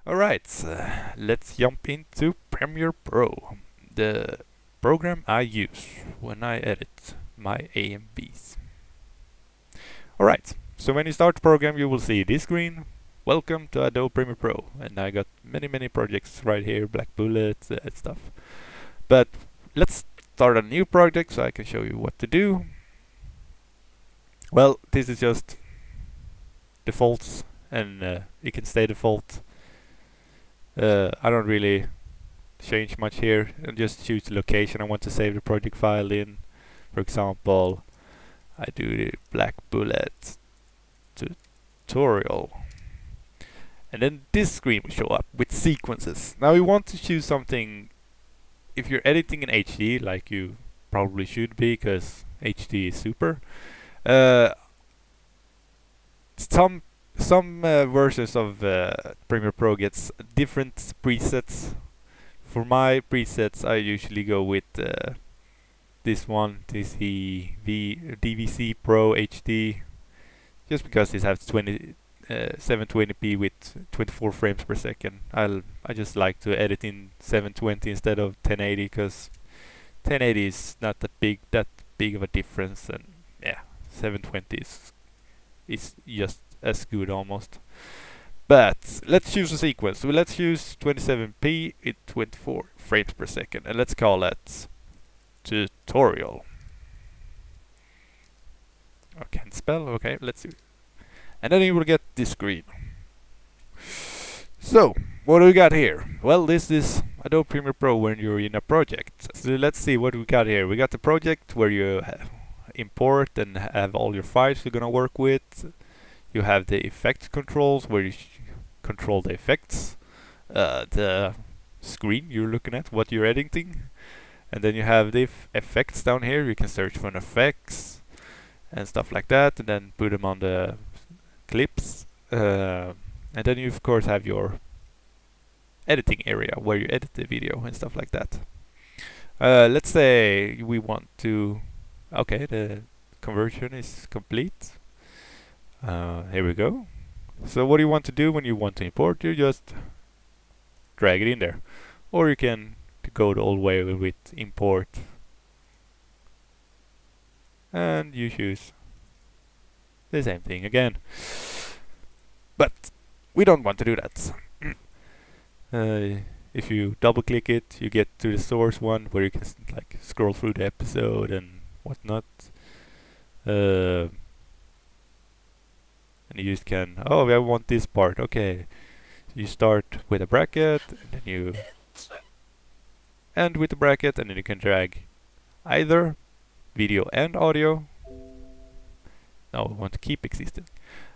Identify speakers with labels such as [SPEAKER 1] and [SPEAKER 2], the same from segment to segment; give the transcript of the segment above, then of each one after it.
[SPEAKER 1] Alright, let's jump into Premiere Pro, the program I use when I edit my AMVs. Alright, so when you start the program you will see this screen, welcome to Adobe Premiere Pro, and I got many projects right here, black bullets and stuff. But let's start a new project so I can show you what to do. Well, this is just defaults and it can stay default. I don't really change much here, and just choose the location I want to save the project file in. For example, I do the black bullet tutorial, and then this screen will show up with sequences. Now we want to choose something. If you're editing in HD, like you probably should be, because HD is super. Some versions of Premiere Pro gets different presets. For my presets, I usually go with this one, DVC Pro HD, just because this has 720p with 24 frames per second. I just like to edit in 720 instead of 1080, because 1080 is not that big of a difference, and yeah, 720 is just as good almost. But let's choose a sequence. So let's use 27p with 24 frames per second, and let's call that tutorial. I can't spell. Okay, let's see. And then you will get this screen. So what do we got here? Well, this is Adobe Premiere Pro when you're in a project. So let's see what we got here. We got the project where you import and have all your files you're gonna work with. You have the effect controls where you control the effects, the screen you're looking at, what you're editing, and then you have the effects down here. You can search for effects and stuff like that, and then put them on the clips, and then you of course have your editing area where you edit the video and stuff like that. Let's say we want to, okay, the conversion is complete. Here we go. So what do you want to do when you want to import? You just drag it in there, or you can go the old way with import, and you choose the same thing again. But we don't want to do that. If you double click it, you get to the source one where you can like scroll through the episode and whatnot. And you just can, oh, I want this part. Okay, so you start with a bracket, and then you end with the bracket, and then you can drag either video and audio. No, we want to keep existing.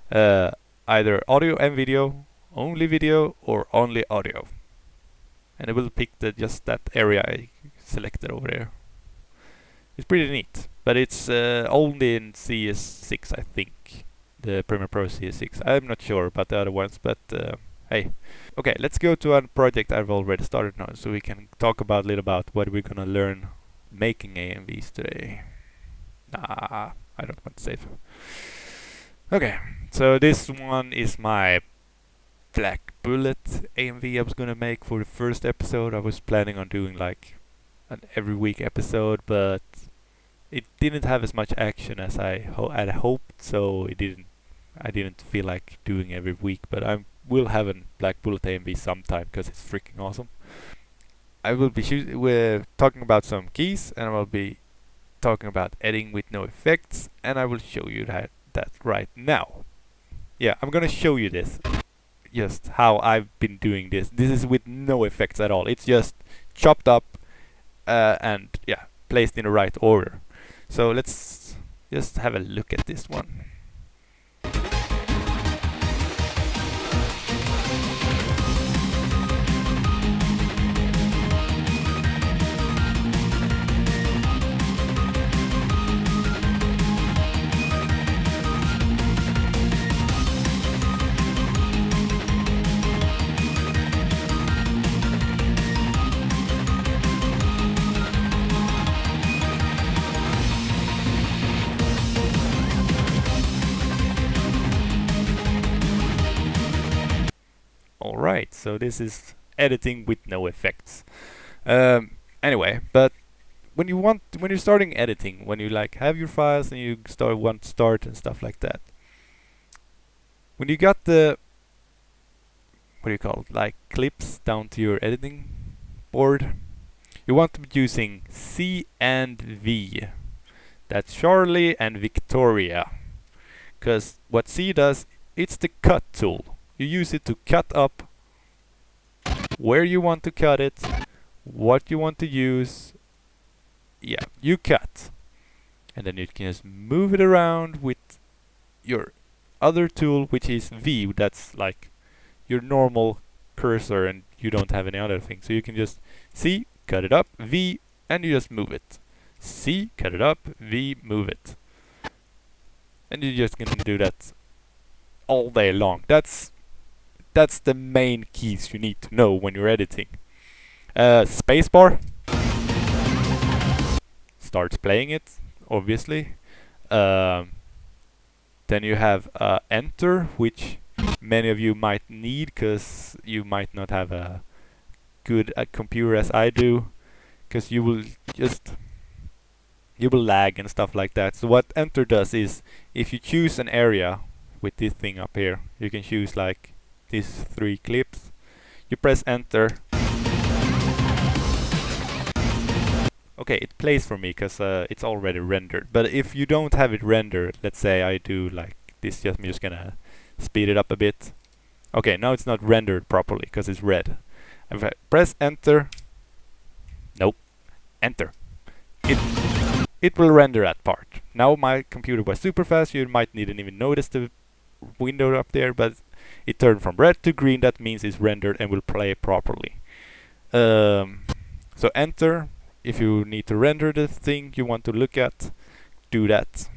[SPEAKER 1] Either audio and video, only video, or only audio. And it will pick just that area I selected over there. It's pretty neat, but it's only in CS6, I think. The Premiere Pro CS6. I'm not sure about the other ones, but hey. Okay, let's go to a project I've already started now, so we can talk about a little about what we're gonna learn making AMVs today. Nah, I don't want to save. Okay, so this one is my black bullet AMV I was gonna make for the first episode. I was planning on doing like an every week episode, but it didn't have as much action as I had hoped, so I didn't feel like doing every week. But I will have a black bullet AMV sometime because it's freaking awesome. I will be talking about some keys, and I will be talking about editing with no effects, and I will show you that right now. Yeah, I'm gonna show you this, just how I've been doing this. This is with no effects at all. It's just chopped up and yeah, placed in the right order. So let's just have a look at this one. Right, so this is editing with no effects. Anyway, but when you're starting editing, when you like have your files and you want to start and stuff like that, when you got the what do you call it, like clips down to your editing board, you want to be using C and V. That's Charlie and Victoria. Because what C does, it's the cut tool. You use it to cut up where you want to cut it, what you want to use. Yeah, you cut. And then you can just move it around with your other tool, which is V. That's like your normal cursor and you don't have any other thing. So you can just C, cut it up, V, and you just move it. C, cut it up, V, move it. And you're just gonna do that all day long. That's the main keys you need to know when you're editing. Spacebar starts playing it, obviously. Then you have enter, which many of you might need because you might not have a good computer as I do, because you will lag and stuff like that. So what enter does is, if you choose an area with this thing up here, you can choose like these 3 clips. You press enter. Okay, it plays for me because it's already rendered. But if you don't have it rendered, let's say I do like this, I'm just gonna speed it up a bit. Okay, now it's not rendered properly because it's red. If I press enter, nope, enter, it will render that part. Now my computer was super fast, you might not even notice the window up there, but it turned from red to green. That means it's rendered and will play properly. So enter. If you need to render the thing you want to look at, do that.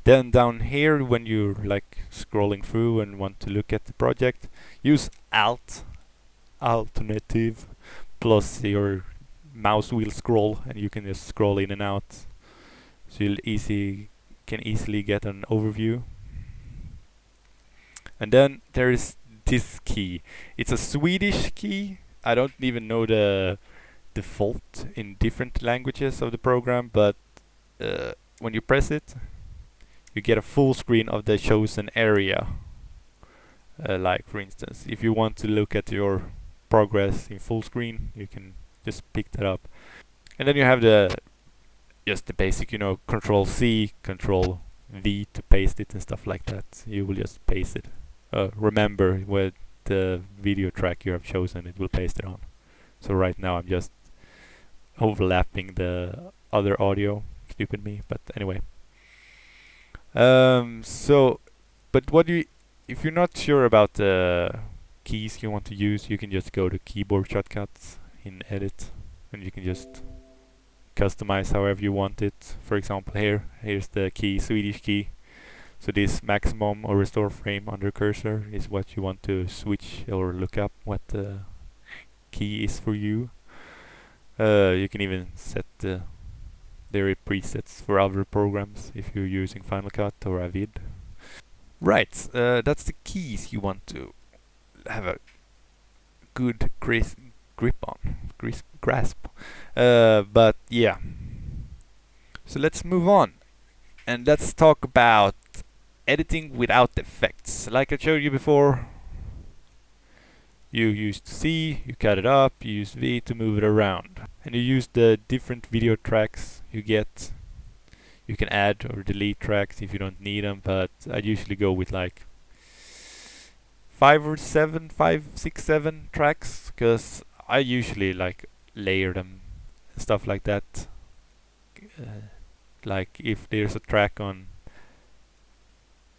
[SPEAKER 1] Then down here, when you're like scrolling through and want to look at the project, use alternative plus your mouse wheel scroll, and you can just scroll in and out. So you'll can easily get an overview. And then there is this key. It's a Swedish key. I don't even know the default in different languages of the program, but when you press it, you get a full screen of the chosen area. Like for instance, if you want to look at your progress in full screen, you can just pick that up. And then you have just the basic, Control C, Control V to paste it and stuff like that. You will just paste it. Remember where the video track you have chosen, it will paste it on. So right now I'm just overlapping the other audio. Stupid me, but anyway. But if you're not sure about the keys you want to use, you can just go to keyboard shortcuts in edit, and you can just customize however you want it. For example, here's the key, Swedish key. So this maximum or restore frame under cursor is what you want to switch or look up what the key is for you. You can even set there are presets for other programs if you're using Final Cut or Avid. Right, that's the keys you want to have a good grip on, grasp. But yeah, so let's move on and let's talk about editing without effects. Like I showed you before, you used C, you cut it up, you use V to move it around, and you use the different video tracks you get. You can add or delete tracks if you don't need them, but I usually go with like 5, 6, 7 tracks, because I usually like layer them and stuff like that. Like if there's a track on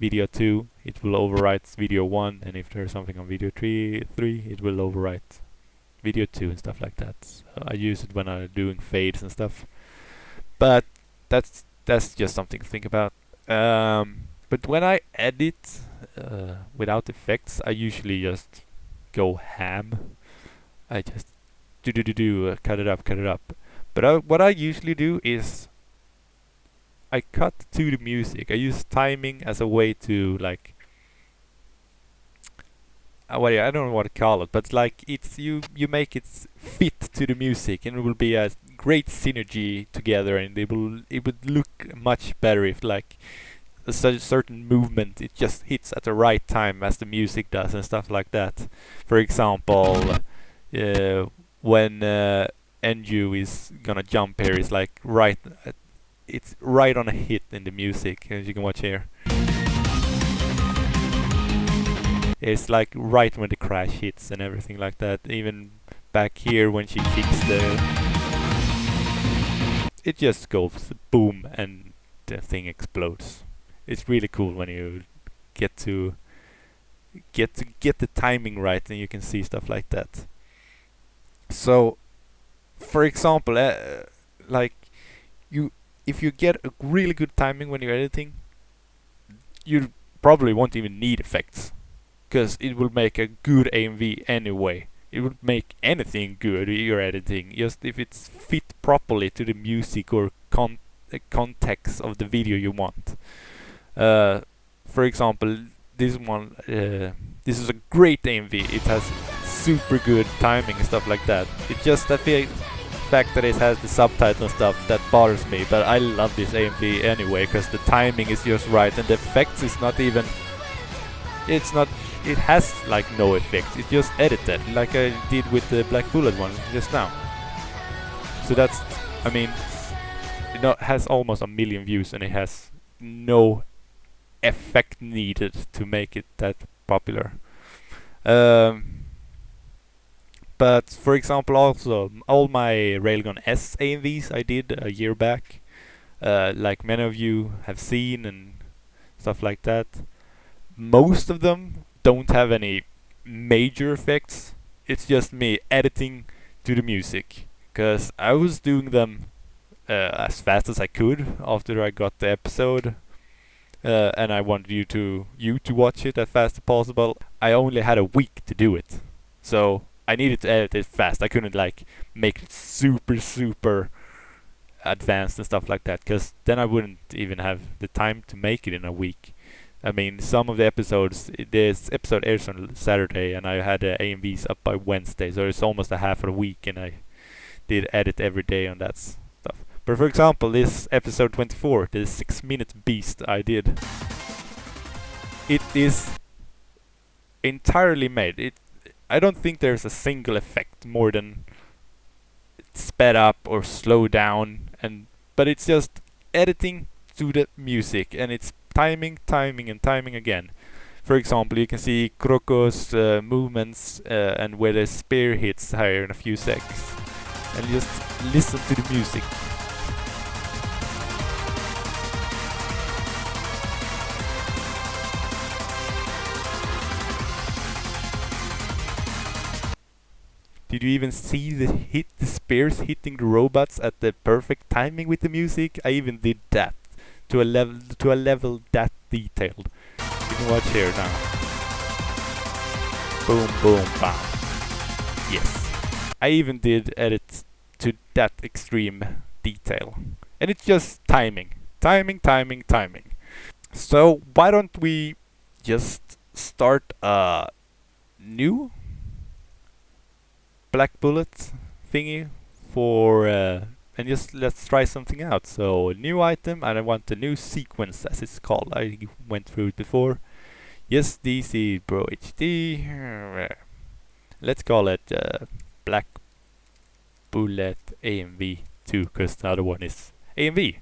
[SPEAKER 1] video 2, it will overwrite video 1, and if there's something on video 3, it will overwrite video 2 and stuff like that. So I use it when I'm doing fades and stuff. But that's just something to think about. But when I edit without effects, I usually just go ham. I just cut it up. But what I usually do is I cut to the music. I use timing as a way to like I don't know what to call it, but like it's you make it fit to the music, and it will be a great synergy together, and it would look much better if like a certain movement it just hits at the right time as the music does and stuff like that. For example, when Enju is gonna jump here, it's like it's right on a hit in the music, as you can watch here. It's like right when the crash hits and everything like that. Even back here when she kicks it just goes boom and the thing explodes. It's really cool when you get the timing right and you can see stuff like that. So, for example, like if you get a really good timing when you're editing, you probably won't even need effects, because it will make a good AMV anyway. It would make anything good you're editing, just if it's fit properly to the music or context of the video you want. For example, this one, this is a great AMV. It has super good timing and stuff like that. It's just the fact that it has the subtitle and stuff that bothers me, but I love this AMV anyway, because the timing is just right, and the effects is not even... it has like no effects. It's just edited, like I did with the Black Bullet one just now. So that's, I mean, it has almost 1 million views, and it has no effect needed to make it that popular. But for example, also all my Railgun S AMVs I did a year back, like many of you have seen and stuff like that. Most of them don't have any major effects. It's just me editing to the music, because I was doing them as fast as I could after I got the episode, and I wanted you to watch it as fast as possible. I only had a week to do it, so I needed to edit it fast. I couldn't like make it super advanced and stuff like that, because then I wouldn't even have the time to make it in a week. I mean, some of the episodes, this episode airs on Saturday, and I had AMVs up by Wednesday, so it's almost a half of a week, and I did edit every day on that stuff. But for example, this episode 24, the 6-minute beast I did, it is entirely made. I don't think there's a single effect more than sped up or slow down, but it's just editing to the music, and it's timing again. For example, you can see Kroko's movements and where the spear hits here in a few seconds, and just listen to the music. Did you even see the spears hitting the robots at the perfect timing with the music? I even did that to a level that detailed. You can watch here now. Boom, boom, bam. Yes. I even did edit to that extreme detail. And it's just timing. Timing. So why don't we just start a new Black Bullet thingy for and just let's try something out. So new item, and I want a new sequence as it's called. I went through it before. Yes, DC Pro HD. Let's call it Black Bullet AMV 2, because the other one is AMV.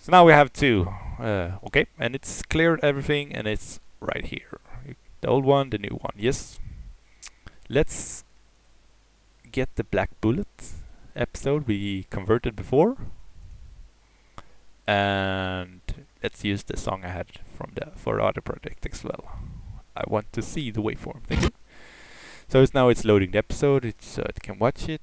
[SPEAKER 1] So now we have two. Okay, and it's cleared everything, and it's right here. The old one, the new one. Yes. Let's get the Black Bullet episode we converted before, and let's use the song I had for the other project as well. I want to see the waveform. Thank you. So now it's loading the episode, so it can watch it.